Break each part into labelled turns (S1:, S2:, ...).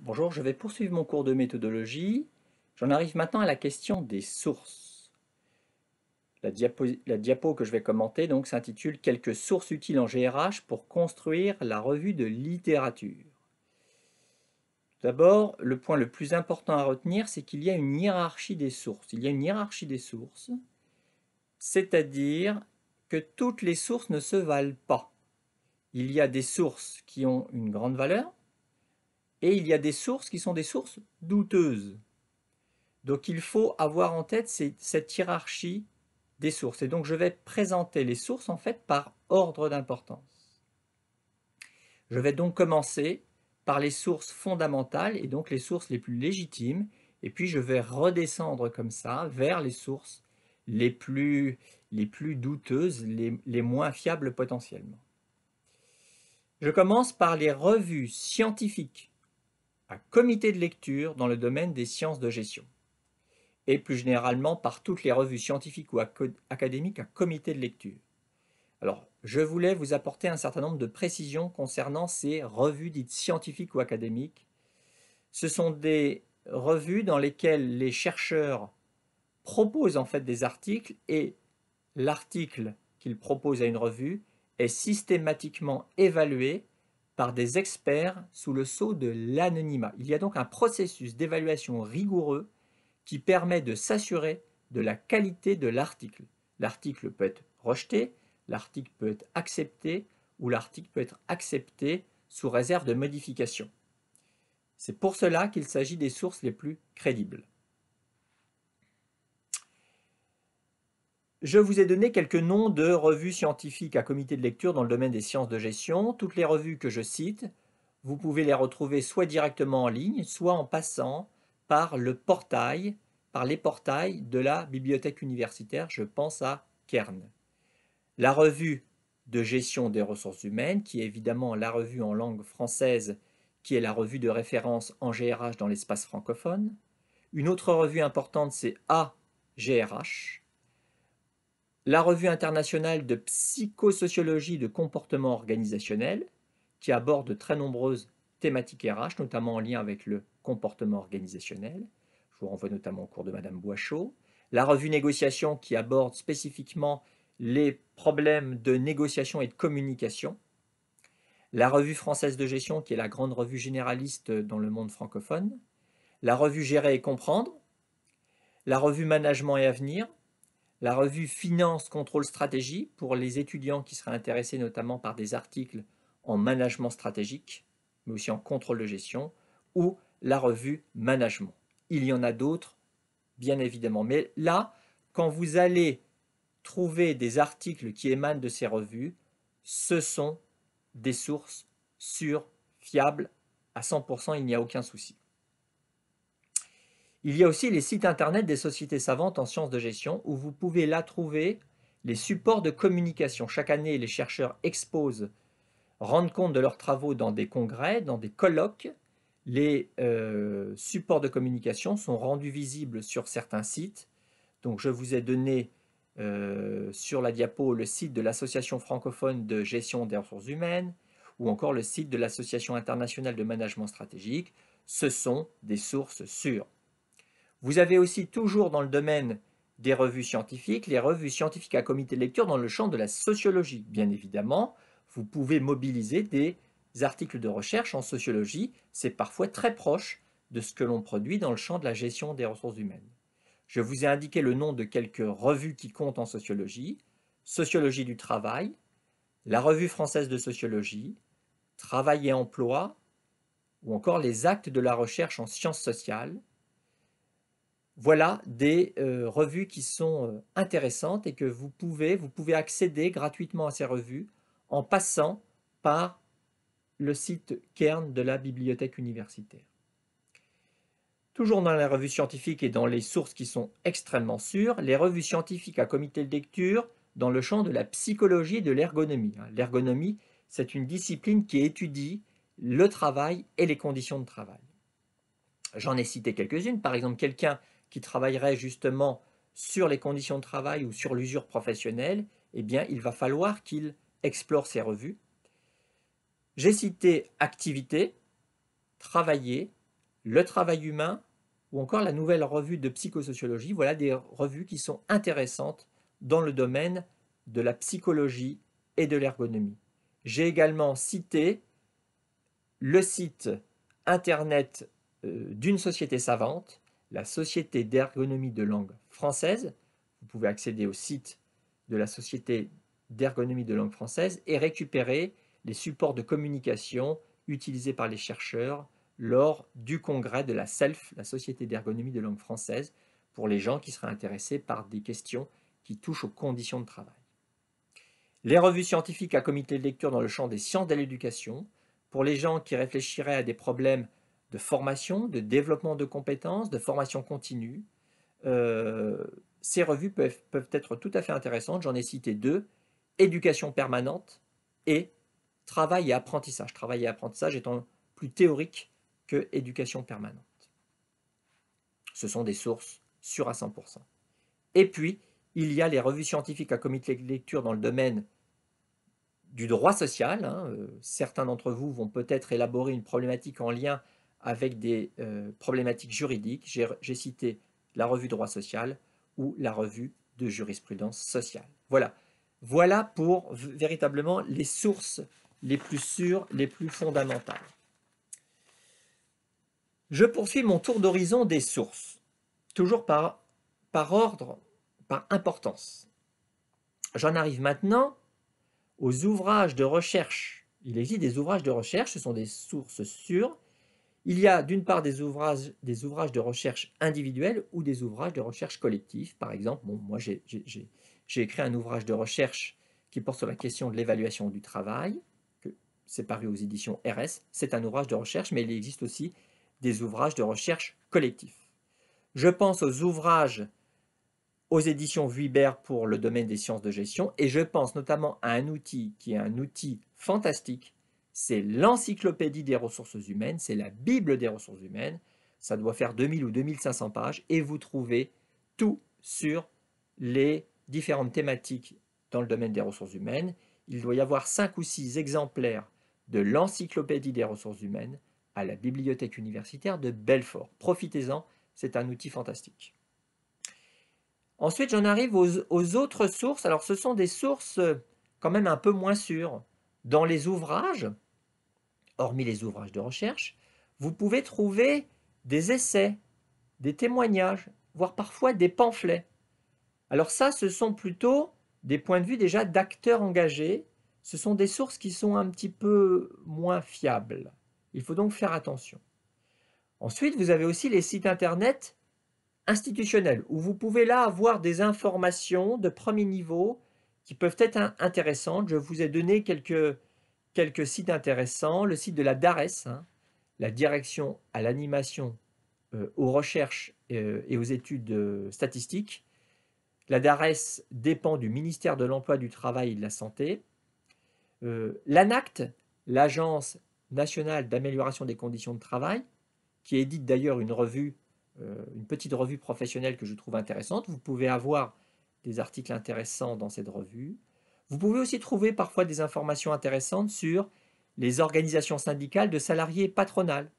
S1: Bonjour, je vais poursuivre mon cours de méthodologie. J'en arrive maintenant à la question des sources. La diapo que je vais commenter donc s'intitule Quelques sources utiles en GRH pour construire la revue de littérature. D'abord, le point le plus important à retenir, c'est qu'il y a une hiérarchie des sources. Il y a une hiérarchie des sources, c'est-à-dire que toutes les sources ne se valent pas. Il y a des sources qui ont une grande valeur et il y a des sources qui sont des sources douteuses. Donc il faut avoir en tête cette hiérarchie des sources. Et donc je vais présenter les sources en fait par ordre d'importance. Je vais donc commencer par les sources fondamentales et donc les sources les plus légitimes. Et puis je vais redescendre comme ça vers les sources les plus douteuses, les moins fiables potentiellement. Je commence par les revues scientifiques à comité de lecture dans le domaine des sciences de gestion, et plus généralement par toutes les revues scientifiques ou académiques à comité de lecture. Alors, je voulais vous apporter un certain nombre de précisions concernant ces revues dites scientifiques ou académiques. Ce sont des revues dans lesquelles les chercheurs proposent en fait des articles et l'article qu'ils proposent à une revue est systématiquement évalué par des experts sous le sceau de l'anonymat. Il y a donc un processus d'évaluation rigoureux qui permet de s'assurer de la qualité de l'article. L'article peut être rejeté, l'article peut être accepté ou l'article peut être accepté sous réserve de modification. C'est pour cela qu'il s'agit des sources les plus crédibles. Je vous ai donné quelques noms de revues scientifiques à comité de lecture dans le domaine des sciences de gestion. Toutes les revues que je cite, vous pouvez les retrouver soit directement en ligne, soit en passant par les portails de la bibliothèque universitaire, je pense à Kern. La revue de gestion des ressources humaines, qui est évidemment la revue en langue française, qui est la revue de référence en GRH dans l'espace francophone. Une autre revue importante, c'est AGRH. La revue internationale de psychosociologie de comportement organisationnel, qui aborde de très nombreuses thématiques RH, notamment en lien avec le comportement organisationnel. Je vous renvoie notamment au cours de Madame Boichot. La revue négociation, qui aborde spécifiquement les problèmes de négociation et de communication. La revue française de gestion, qui est la grande revue généraliste dans le monde francophone. La revue Gérer et comprendre. La revue Management et avenir. La revue Finance, Contrôle, Stratégie pour les étudiants qui seraient intéressés notamment par des articles en management stratégique, mais aussi en contrôle de gestion, ou la revue Management. Il y en a d'autres, bien évidemment. Mais là, quand vous allez trouver des articles qui émanent de ces revues, ce sont des sources sûres, fiables, à 100%, il n'y a aucun souci. Il y a aussi les sites internet des sociétés savantes en sciences de gestion où vous pouvez là trouver les supports de communication. Chaque année, les chercheurs exposent, rendent compte de leurs travaux dans des congrès, dans des colloques. Les supports de communication sont rendus visibles sur certains sites. Donc je vous ai donné sur la diapo le site de l'Association francophone de gestion des ressources humaines ou encore le site de l'Association internationale de management stratégique. Ce sont des sources sûres. Vous avez aussi toujours dans le domaine des revues scientifiques, les revues scientifiques à comité de lecture dans le champ de la sociologie. Bien évidemment, vous pouvez mobiliser des articles de recherche en sociologie, c'est parfois très proche de ce que l'on produit dans le champ de la gestion des ressources humaines. Je vous ai indiqué le nom de quelques revues qui comptent en sociologie: Sociologie du travail, la Revue française de sociologie, Travail et emploi, ou encore les actes de la recherche en sciences sociales. Voilà des revues qui sont intéressantes et que vous pouvez accéder gratuitement à ces revues en passant par le site Kern de la bibliothèque universitaire. Toujours dans les revues scientifiques et dans les sources qui sont extrêmement sûres, les revues scientifiques à comité de lecture dans le champ de la psychologie et de l'ergonomie. L'ergonomie, c'est une discipline qui étudie le travail et les conditions de travail. J'en ai cité quelques-unes, par exemple quelqu'un qui travaillerait justement sur les conditions de travail ou sur l'usure professionnelle, eh bien il va falloir qu'il explore ces revues. J'ai cité activité, travailler, Le travail humain ou encore la nouvelle revue de psychosociologie. Voilà des revues qui sont intéressantes dans le domaine de la psychologie et de l'ergonomie. J'ai également cité le site internet d'une société savante, la Société d'ergonomie de langue française. Vous pouvez accéder au site de la Société d'ergonomie de langue française et récupérer les supports de communication utilisés par les chercheurs lors du congrès de la SELF, la Société d'ergonomie de langue française, pour les gens qui seraient intéressés par des questions qui touchent aux conditions de travail. Les revues scientifiques à comité de lecture dans le champ des sciences de l'éducation, pour les gens qui réfléchiraient à des problèmes de formation, de développement de compétences, de formation continue. Ces revues peuvent être tout à fait intéressantes. J'en ai cité deux, éducation permanente et travail et apprentissage. Travail et apprentissage étant plus théorique que éducation permanente. Ce sont des sources sûres à 100%. Et puis, il y a les revues scientifiques à comité de lecture dans le domaine du droit social. Certains d'entre vous vont peut-être élaborer une problématique en lien avec des problématiques juridiques. J'ai cité la revue droit social ou la revue de jurisprudence sociale. Voilà pour véritablement les sources les plus sûres, les plus fondamentales. Je poursuis mon tour d'horizon des sources, toujours par ordre, par importance. J'en arrive maintenant aux ouvrages de recherche. Il existe des ouvrages de recherche, ce sont des sources sûres. Il y a d'une part des ouvrages de recherche individuels ou des ouvrages de recherche collectifs. Par exemple, moi j'ai écrit un ouvrage de recherche qui porte sur la question de l'évaluation du travail, c'est paru aux éditions RS. C'est un ouvrage de recherche, mais il existe aussi des ouvrages de recherche collectifs. Je pense aux ouvrages aux éditions Vuibert pour le domaine des sciences de gestion, et je pense notamment à un outil qui est un outil fantastique, c'est l'encyclopédie des ressources humaines, c'est la Bible des ressources humaines, ça doit faire 2000 ou 2500 pages, et vous trouvez tout sur les différentes thématiques dans le domaine des ressources humaines. Il doit y avoir 5 ou 6 exemplaires de l'encyclopédie des ressources humaines à la bibliothèque universitaire de Belfort. Profitez-en, c'est un outil fantastique. Ensuite, j'en arrive aux autres sources. Alors, ce sont des sources quand même un peu moins sûres. Dans les ouvrages, hormis les ouvrages de recherche, vous pouvez trouver des essais, des témoignages, voire parfois des pamphlets. Alors ça, ce sont plutôt des points de vue déjà d'acteurs engagés. Ce sont des sources qui sont un petit peu moins fiables. Il faut donc faire attention. Ensuite, vous avez aussi les sites internet institutionnels, où vous pouvez là avoir des informations de premier niveau qui peuvent être intéressantes. Je vous ai donné quelques sites intéressants. Le site de la DARES, la Direction à l'animation, aux recherches et aux études statistiques. La DARES dépend du ministère de l'Emploi, du Travail et de la Santé. L'ANACT, l'Agence nationale d'amélioration des conditions de travail, qui édite d'ailleurs une petite revue professionnelle que je trouve intéressante. Vous pouvez avoir des articles intéressants dans cette revue. Vous pouvez aussi trouver parfois des informations intéressantes sur les organisations syndicales de salariés patronales,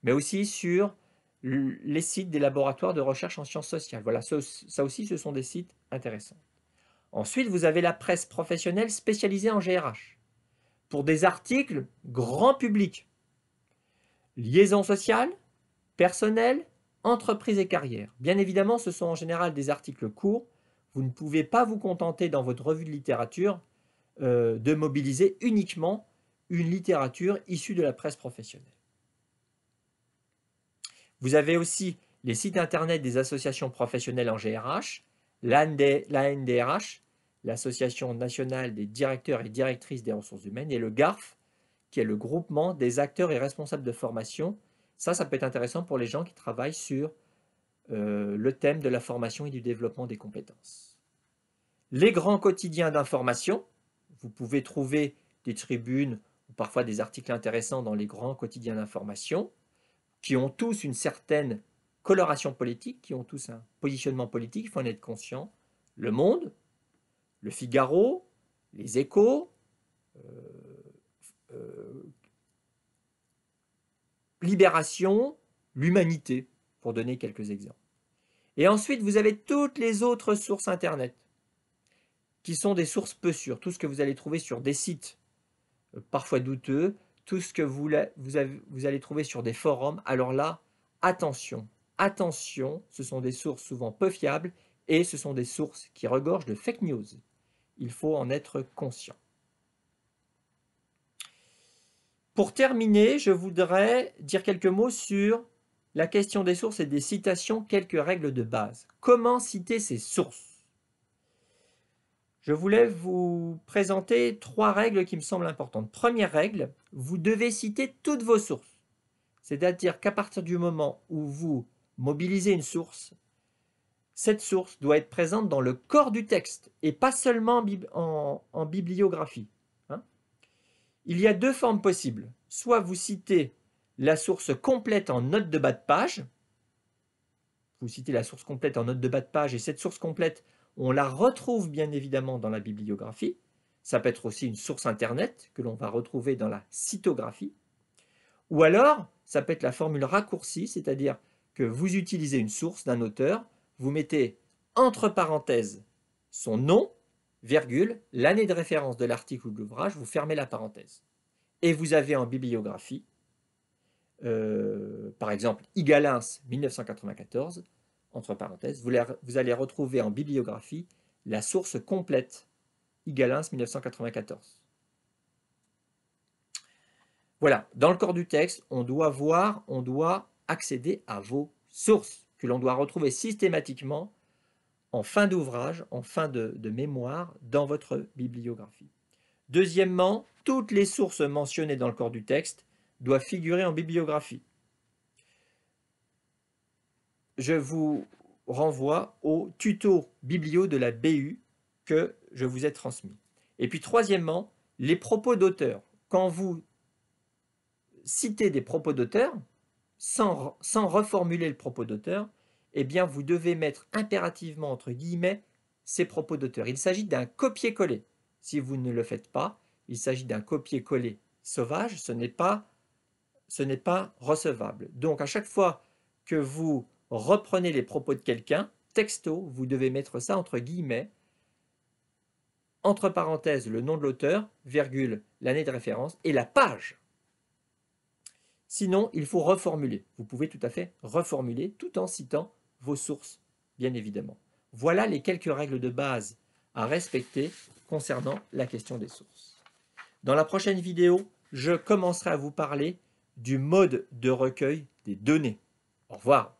S1: mais aussi sur les sites des laboratoires de recherche en sciences sociales. Voilà, ça aussi, ce sont des sites intéressants. Ensuite, vous avez la presse professionnelle spécialisée en GRH, pour des articles grand public. Liaison sociale, personnel, entreprise et carrière. Bien évidemment, ce sont en général des articles courts. Vous ne pouvez pas vous contenter dans votre revue de littérature de mobiliser uniquement une littérature issue de la presse professionnelle. Vous avez aussi les sites internet des associations professionnelles en GRH, l'ANDRH, l'Association nationale des directeurs et directrices des ressources humaines, et le GARF, qui est le groupement des acteurs et responsables de formation. Ça peut être intéressant pour les gens qui travaillent sur le thème de la formation et du développement des compétences. Les grands quotidiens d'information, vous pouvez trouver des tribunes ou parfois des articles intéressants dans les grands quotidiens d'information, qui ont tous une certaine coloration politique, qui ont tous un positionnement politique, il faut en être conscient. Le Monde, Le Figaro, Les Échos, Libération, l'humanité, pour donner quelques exemples. Et ensuite, vous avez toutes les autres sources Internet, qui sont des sources peu sûres. Tout ce que vous allez trouver sur des sites parfois douteux, tout ce que vous allez trouver sur des forums. Alors là, attention, attention, ce sont des sources souvent peu fiables et ce sont des sources qui regorgent de fake news. Il faut en être conscient. Pour terminer, je voudrais dire quelques mots sur la question des sources et des citations, quelques règles de base. Comment citer ces sources? Je voulais vous présenter 3 règles qui me semblent importantes. Première règle, vous devez citer toutes vos sources. C'est-à-dire qu'à partir du moment où vous mobilisez une source, cette source doit être présente dans le corps du texte et pas seulement en bibliographie. Il y a 2 formes possibles. Soit vous citez la source complète en note de bas de page. Vous citez la source complète en note de bas de page et cette source complète, on la retrouve bien évidemment dans la bibliographie. Ça peut être aussi une source Internet que l'on va retrouver dans la cytographie. Ou alors, ça peut être la formule raccourcie, c'est-à-dire que vous utilisez une source d'un auteur, vous mettez entre parenthèses son nom, virgule, l'année de référence de l'article ou de l'ouvrage, vous fermez la parenthèse. Et vous avez en bibliographie, par exemple, Igalins 1994, entre parenthèses, vous allez retrouver en bibliographie la source complète, Igalins 1994. Voilà, dans le corps du texte, on doit accéder à vos sources, que l'on doit retrouver systématiquement en fin d'ouvrage, en fin de mémoire, dans votre bibliographie. Deuxièmement, toutes les sources mentionnées dans le corps du texte doivent figurer en bibliographie. Je vous renvoie au tuto biblio de la BU que je vous ai transmis. Et puis troisièmement, les propos d'auteur. Quand vous citez des propos d'auteur, sans reformuler le propos d'auteur, eh bien vous devez mettre impérativement entre guillemets ces propos d'auteur. Il s'agit d'un copier-coller. Si vous ne le faites pas, il s'agit d'un copier-coller sauvage, ce n'est pas recevable. Donc à chaque fois que vous reprenez les propos de quelqu'un, texto, vous devez mettre ça entre guillemets, entre parenthèses le nom de l'auteur, virgule, l'année de référence et la page. Sinon, il faut reformuler. Vous pouvez tout à fait reformuler tout en citant vos sources, bien évidemment. Voilà les quelques règles de base à respecter concernant la question des sources. Dans la prochaine vidéo, je commencerai à vous parler du mode de recueil des données. Au revoir.